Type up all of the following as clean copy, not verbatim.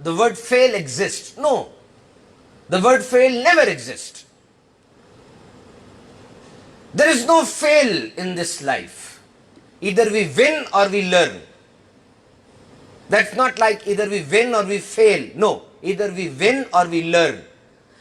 the word fail exists. No, the word fail never exists. There is no fail in this life. Either we win or we learn. That's not like either we win or we fail. No, either we win or we learn.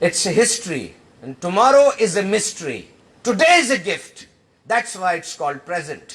it's a history and tomorrow is a mystery. Today is a gift. That's why it's called present.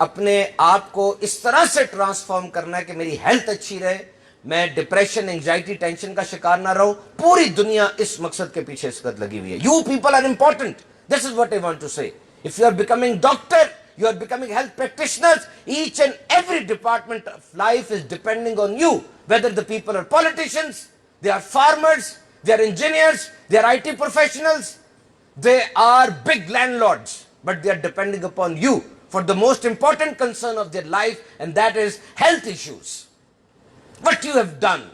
اپنے آپ کو اس طرح سے transform کرنا ہے کہ میری health اچھی رہے, میں ڈپریشن, انگزائٹی, ٹینشن کا شکار نہ رہوں. پوری دنیا اس مقصد کے پیچھے اس وقت لگی ہوئی ہے. You people are important. This is what I want to say. If you are becoming doctor, you are becoming health practitioners, each and every department of life is depending on you. Whether the people are politicians, they are farmers, they are engineers, they are IT professionals, they are big landlords, but they are depending upon you for the most important concern of their life, and that is health issues. What you have done.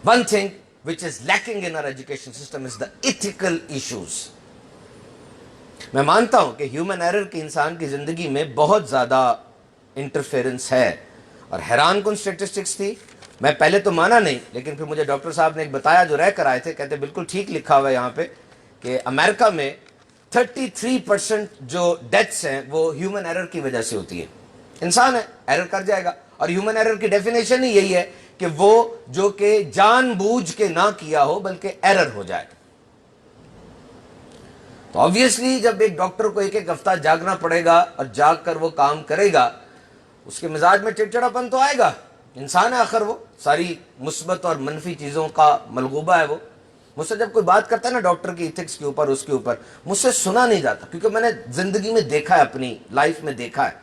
One thing which is lacking in our education system is the ethical issues. میں مانتا ہوں کہ human error کی انسان کی زندگی میں بہت زیادہ انٹرفیرنس ہے, اور حیران کن اسٹیٹسٹکس تھی. میں پہلے تو مانا نہیں, لیکن پھر مجھے ڈاکٹر صاحب نے ایک بتایا جو رہ کر آئے تھے, کہتے بالکل ٹھیک لکھا ہوا ہے یہاں پہ کہ امریکہ میں 33% جو ڈیتھس ہیں وہ ہیومن ایرر کی وجہ سے ہوتی ہے. انسان ہے, ایرر کر جائے گا, اور ہیومن ایرر کی ڈیفینیشن ہی یہی ہے کہ وہ جو کہ جان بوجھ کے نہ کیا ہو بلکہ ایرر ہو جائے. تو آبویسلی جب ایک ڈاکٹر کو ایک ایک ہفتہ جاگنا پڑے گا اور جاگ کر وہ کام کرے گا, اس کے مزاج میں چڑچڑاپن تو آئے گا. انسان ہے آخر, وہ ساری مثبت اور منفی چیزوں کا ملغوبہ ہے. وہ مجھ سے جب کوئی بات کرتا ہے نا ڈاکٹر کی ایتھکس کے اوپر, اس کے اوپر, مجھ سے سنا نہیں جاتا, کیونکہ میں نے زندگی میں دیکھا ہے, اپنی لائف میں دیکھا ہے.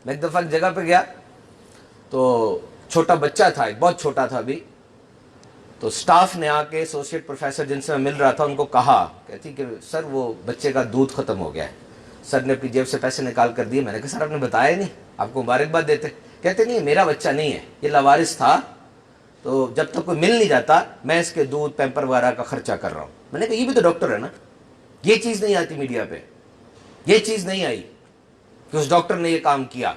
میں ایک دفعہ ایک جگہ پہ گیا تو چھوٹا بچہ تھا, ایک بہت چھوٹا تھا ابھی. تو سٹاف نے آ کے ایسوسیٹ پروفیسر جن سے میں مل رہا تھا ان کو کہا, کہتی کہ سر وہ بچے کا دودھ ختم ہو گیا ہے. سر نے اپنی جیب سے پیسے نکال کر دیے. میں نے کہا سر آپ نے بتایا ہی نہیں, آپ کو مبارکباد دیتے. کہتے نہیں میرا بچہ نہیں ہے, یہ لاوارث تھا, تو جب تک کوئی مل نہیں جاتا میں اس کے دودھ پیمپر وغیرہ کا خرچہ کر رہا ہوں. میں نے کہا یہ بھی تو ڈاکٹر ہے نا, یہ چیز نہیں آتی میڈیا پہ, یہ چیز نہیں آئی کہ اس ڈاکٹر نے یہ کام کیا.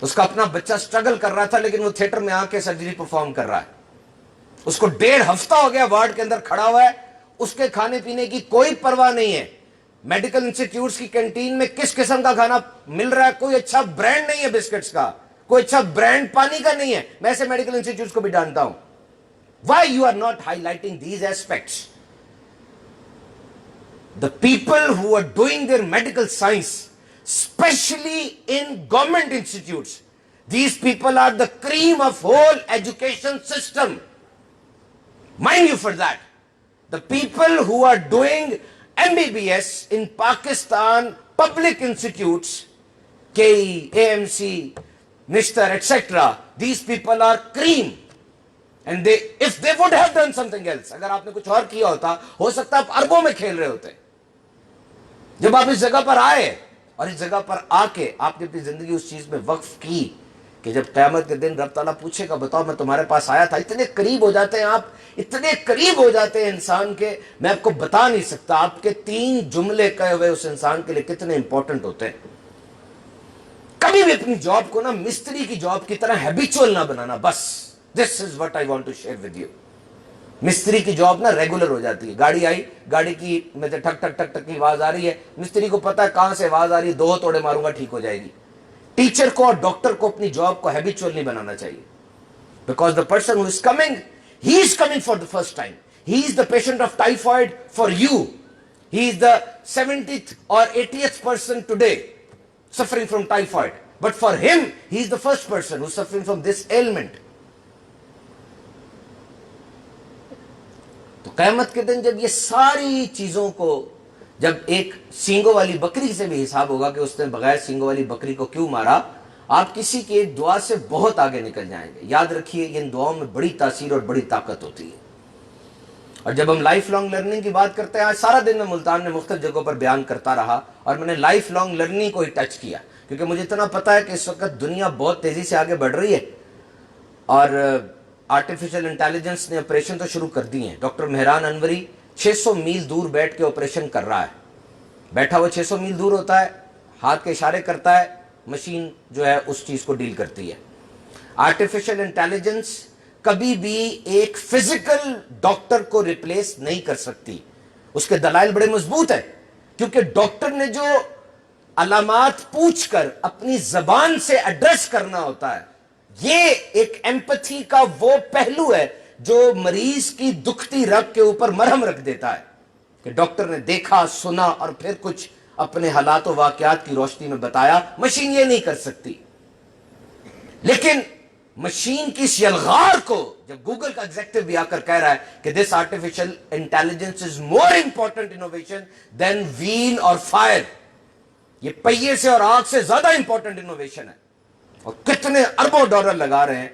اس کا اپنا بچہ اسٹرگل کر رہا تھا, لیکن وہ تھیٹر میں آ کے سرجری پرفارم کر رہا ہے. اس کو 1.5 ہفتہ ہو گیا وارڈ کے اندر کھڑا ہوا ہے, اس کے کھانے پینے کی کوئی پرواہ نہیں ہے. میڈیکل انسٹیٹیوٹس کی کینٹین میں کس قسم کا کھانا مل رہا ہے, کوئی اچھا برانڈ نہیں ہے بسکٹس کا, کوئی اچھا برانڈ پانی کا نہیں ہے. میں ایسے میڈیکل انسٹیٹیوٹس کو بھی جانتا ہوں. Why you are not highlighting these aspects. The people who are doing their medical science, especially in government institutes, these people are the cream of whole education system. Mind you for that. The people who are doing MBBS in Pakistan, public institutes, KE, AMC, NISTAR, etc., these people are cream. And if they would have done something else, اگر آپ نے کچھ اور کیا ہوتا, ہو سکتا آپ اربوں میں کھیل رہے ہوتے. جب آپ اس جگہ پر آئے اور اس جگہ پر آ کے آپ نے اپنی زندگی اس چیز میں وقف کی کہ جب قیامت کے دن رب تعالیٰ پوچھے گا بتاؤ میں تمہارے پاس آیا تھا. اتنے قریب ہو جاتے ہیں آپ, اتنے قریب ہو جاتے ہیں انسان کے, میں آپ کو بتا نہیں سکتا آپ کے 3 جملے کہے ہوئے اس انسان کے لیے کتنے امپورٹنٹ ہوتے ہیں. کبھی بھی اپنی جاب کو نا مستری کی جاب کی طرح ہیبیچول نہ بنانا. بس this is what I want to share with you. مستری کی جاب نا ریگولر ہو جاتی ہے. گاڑی آئی, گاڑی کی میں سے ٹھک ٹھک ٹھک ٹھک کی آواز آ رہی ہے, مستری کو پتا ہے کہاں سے آواز آ رہی ہے, 2 توڑے ماروں گا ٹھیک ہو جائے گی. ٹیچر کو اور ڈاکٹر کو اپنی جاب کو ہیبیچول نہیں بنانا چاہیے. Because the person who is coming, he is coming for the first time. He is the patient of typhoid for you. He is the 70th اور 80th person today suffering from typhoid. But for him, he is the first person who is suffering from this ailment. تو قیامت کے دن جب یہ ساری چیزوں کو, جب ایک سینگوں والی بکری سے بھی حساب ہوگا کہ اس نے بغیر سینگوں والی بکری کو کیوں مارا, آپ کسی کی ایک دعا سے بہت آگے نکل جائیں گے. یاد رکھیے ان دعاؤں میں بڑی تاثیر اور بڑی طاقت ہوتی ہے. اور جب ہم لائف لانگ لرننگ کی بات کرتے ہیں, آج سارا دن میں ملتان میں مختلف جگہوں پر بیان کرتا رہا اور میں نے لائف لانگ لرننگ کو ہی ٹچ کیا, کیونکہ مجھے اتنا پتا ہے کہ اس وقت دنیا بہت تیزی سے آگے بڑھ رہی ہے اور آرٹیفیشل انٹیلیجنس نے آپریشن تو شروع کر دی ہیں. ڈاکٹر مہران انوری 600 میل دور بیٹھ کے آپریشن کر رہا ہے. بیٹھا وہ 600 میل دور ہوتا ہے, ہاتھ کے اشارے کرتا ہے, مشین جو ہے اس چیز کو ڈیل کرتی ہے. آرٹیفیشل انٹیلیجنس کبھی بھی ایک فزیکل ڈاکٹر کو ریپلیس نہیں کر سکتی. اس کے دلائل بڑے مضبوط ہیں, کیونکہ ڈاکٹر نے جو علامات پوچھ کر اپنی زبان سے ایڈریس کرنا ہوتا ہے, یہ ایک ایمپتھی کا وہ پہلو ہے جو مریض کی دکھتی رگ کے اوپر مرہم رکھ دیتا ہے کہ ڈاکٹر نے دیکھا, سنا اور پھر کچھ اپنے حالات و واقعات کی روشنی میں بتایا. مشین یہ نہیں کر سکتی. لیکن مشین کی اس یلغار کو جب گوگل کا ایگزیکٹو بھی آ کر کہہ رہا ہے کہ this artificial intelligence is more important innovation than wheel or fire, یہ پہیے سے اور آگ سے زیادہ امپورٹنٹ انوویشن ہے, اور کتنے اربوں ڈالر لگا رہے ہیں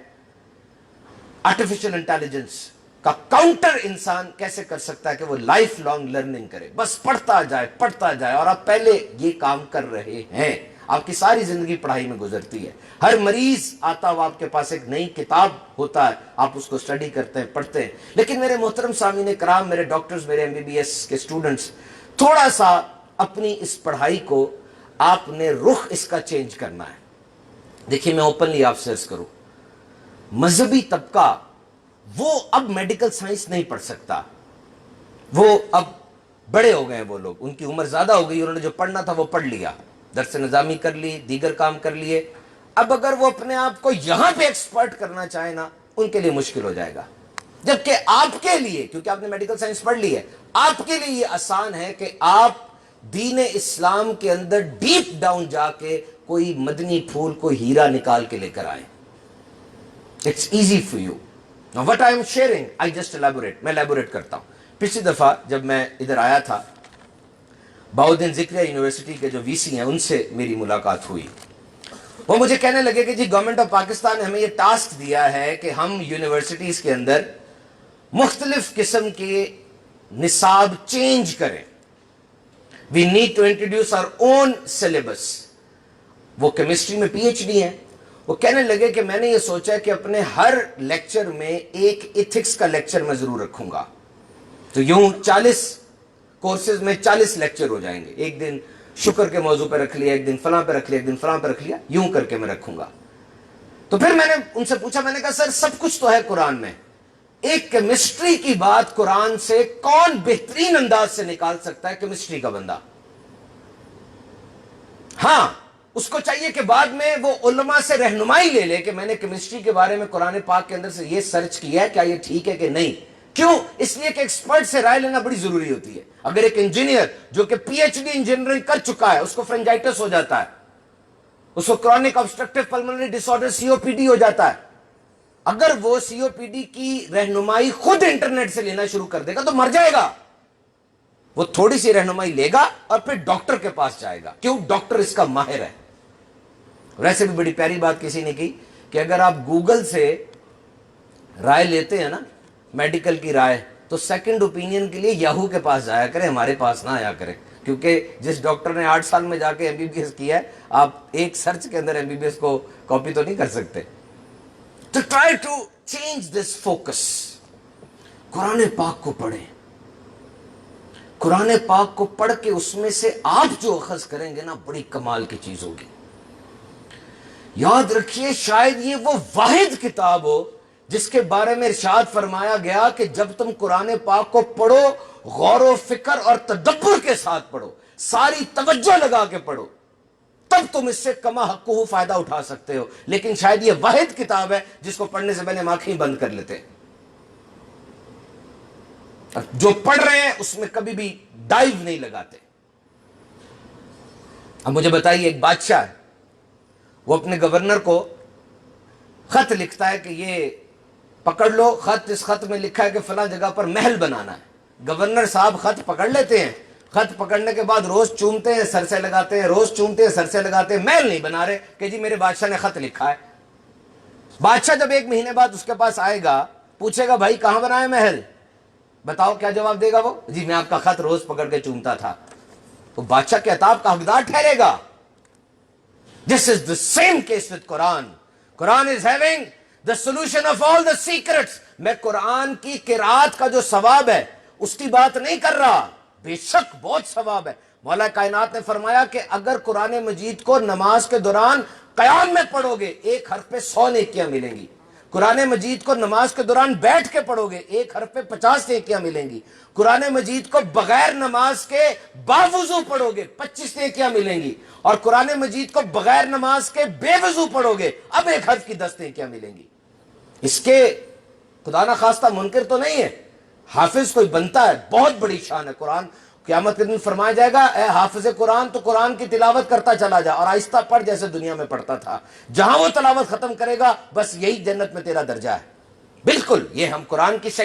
آرٹیفیشل انٹیلیجنس کا کاؤنٹر انسان کیسے کر سکتا ہے کہ وہ لائف لانگ لرننگ کرے, بس پڑھتا جائے. اور آپ پہلے یہ کام کر رہے ہیں, آپ کی ساری زندگی پڑھائی میں گزرتی ہے. ہر مریض آتا ہوا آپ کے پاس ایک نئی کتاب ہوتا ہے, آپ اس کو اسٹڈی کرتے ہیں, پڑھتے ہیں. لیکن میرے محترم سامعین کرام, میرے ڈاکٹرز, میرے MBBS کے اسٹوڈنٹس, تھوڑا سا اپنی اس پڑھائی کو آپ نے رخ اس کا چینج کرنا ہے. دیکھیے میں اوپنلی آپ سے عرض کروں, مذہبی طبقہ وہ اب میڈیکل سائنس نہیں پڑھ سکتا. وہ اب بڑے ہو گئے ہیں, وہ لوگ, ان کی عمر زیادہ ہو گئی, انہوں نے جو پڑھنا تھا وہ پڑھ لیا, درس نظامی کر لی, دیگر کام کر لیے. اب اگر وہ اپنے آپ کو یہاں پہ ایکسپرٹ کرنا چاہیں نا, ان کے لیے مشکل ہو جائے گا. جبکہ آپ کے لیے, کیونکہ آپ نے میڈیکل سائنس پڑھ لی ہے, آپ کے لیے یہ آسان ہے کہ آپ دین اسلام کے اندر ڈیپ ڈاؤن جا کے کوئی مدنی پھول, کوئی ہیرا نکال کے لے کر آئیں. It's easy for you. Now what I am sharing, I just elaborate. میں elaborate کرتا ہوں. پچھلی دفعہ جب میں ادھر آیا تھا, بہاؤالدین ذکریہ یونیورسٹی کے جو VC ہیں ان سے میری ملاقات ہوئی. وہ مجھے کہنے لگے کہ جی گورنمنٹ آف پاکستان نے ہمیں یہ ٹاسک دیا ہے کہ ہم یونیورسٹیز کے اندر مختلف قسم کے نصاب چینج کریں. We need to introduce our own syllabus. وہ کیمسٹری میں PhD ہیں. وہ کہنے لگے کہ میں نے یہ سوچا کہ اپنے ہر لیکچر میں ایک ایتھکس کا لیکچر میں ضرور رکھوں گا. تو یوں 40 کورسز میں 40 لیکچر ہو جائیں گے. ایک دن شکر کے موضوع پہ رکھ لیا, ایک دن فلاں پہ رکھ لیا, ایک دن فلاں پہ رکھ لیا, یوں کر کے میں رکھوں گا. تو پھر میں نے ان سے پوچھا, میں نے کہا سر سب کچھ تو ہے قرآن میں, ایک کیمسٹری کی بات قرآن سے کون بہترین انداز سے نکال سکتا ہے؟ کیمسٹری کا بندہ. ہاں اس کو چاہیے کہ بعد میں وہ علماء سے رہنمائی لے لے کہ میں نے کیمسٹری کے بارے میں قرآن پاک کے اندر سے یہ سرچ کیا ہے, کیا یہ ٹھیک ہے کہ نہیں. کیوں؟ اس لیے کہ ایکسپرٹ سے رائے لینا بڑی ضروری ہوتی ہے. اگر ایک انجینئر جو کہ PhD انجینئرنگ کر چکا ہے, اس کو فرنجائٹس ہو جاتا ہے, اس کو chronic obstructive pulmonary disorder COPD ہو جاتا ہے, اگر وہ COPD کی رہنمائی خود انٹرنیٹ سے لینا شروع کر دے گا تو مر جائے گا. وہ تھوڑی سی رہنمائی لے گا اور پھر ڈاکٹر کے پاس جائے گا. کیوں؟ ڈاکٹر اس کا ماہر ہے. ویسے بھی بڑی پیاری بات کسی نے کی کہ اگر آپ گوگل سے رائے لیتے ہیں نا, میڈیکل کی رائے, تو سیکنڈ اوپینین کے لیے یاہو کے پاس جایا کریں, ہمارے پاس نہ آیا کریں. کیونکہ جس ڈاکٹر نے 8 سال میں جا کے MBBS کیا ہے, آپ ایک سرچ کے اندر MBBS کو کاپی تو نہیں کر سکتے. تو try to change this focus. قرآن پاک کو پڑھیں, قرآن پاک کو پڑھ کے اس میں سے آپ جو اخذ کریں گے نا, بڑی کمال کی چیز ہوگی. یاد رکھیے, شاید یہ وہ واحد کتاب ہو جس کے بارے میں ارشاد فرمایا گیا کہ جب تم قرآن پاک کو پڑھو, غور و فکر اور تدبر کے ساتھ پڑھو, ساری توجہ لگا کے پڑھو, تب تم اس سے کما حقہ فائدہ اٹھا سکتے ہو. لیکن شاید یہ واحد کتاب ہے جس کو پڑھنے سے پہلے ہم آنکھیں بند کر لیتے ہیں. جو پڑھ رہے ہیں اس میں کبھی بھی ڈائیو نہیں لگاتے. اب مجھے بتائیے, ایک بادشاہ ہے, وہ اپنے گورنر کو خط لکھتا ہے کہ یہ پکڑ لو خط, اس خط میں لکھا ہے کہ فلاں جگہ پر محل بنانا ہے. گورنر صاحب خط پکڑ لیتے ہیں, خط پکڑنے کے بعد روز چومتے ہیں, سر سے لگاتے ہیں, روز چومتے ہیں, سر سے لگاتے ہیں, محل نہیں بنا رہے کہ جی میرے بادشاہ نے خط لکھا ہے. بادشاہ جب 1 مہینے بعد اس کے پاس آئے گا, پوچھے گا بھائی کہاں بنا ہے محل, بتاؤ کیا جواب دے گا وہ؟ جی میں آپ کا خط روز پکڑ کے چومتا تھا. تو بادشاہ کے عتاب کا حقدار ٹھہرے گا. This is the same case with Quran. Quran is having the solution of all the secrets. میں قرآن کی قرآت کا جو ثواب ہے اس کی بات نہیں کر رہا, بے شک بہت ثواب ہے. مولا کائنات نے فرمایا کہ اگر قرآن مجید کو نماز کے دوران قیام میں پڑھو گے, 1 حرف پہ 100 نیکیاں ملیں گی. قرآن مجید کو نماز کے دوران بیٹھ کے پڑھو گے, 1 حرف پہ 50 نیکیاں ملیں گی. قرآن مجید کو بغیر نماز کے باوضو پڑھو گے, 25 نیکیاں ملیں گی. اور قرآن مجید کو بغیر نماز کے بے وضو پڑھو گے, اب 1 حرف کی 10 نیکیاں ملیں گی. اس کے خدا نہ خواستہ منکر تو نہیں ہے, حافظ کوئی بنتا ہے, بہت بڑی شان ہے. قیامت کے دن فرمایا جائے گا اے حافظ قرآن تو قرآن کی تلاوت کرتا چلا جا اور آہستہ پڑھ جیسے دنیا میں پڑھتا تھا. جہاں وہ تلاوت ختم کرے گا بس یہی جنت میں تیرا درجہ ہے. بالکل یہ ہم قرآن کی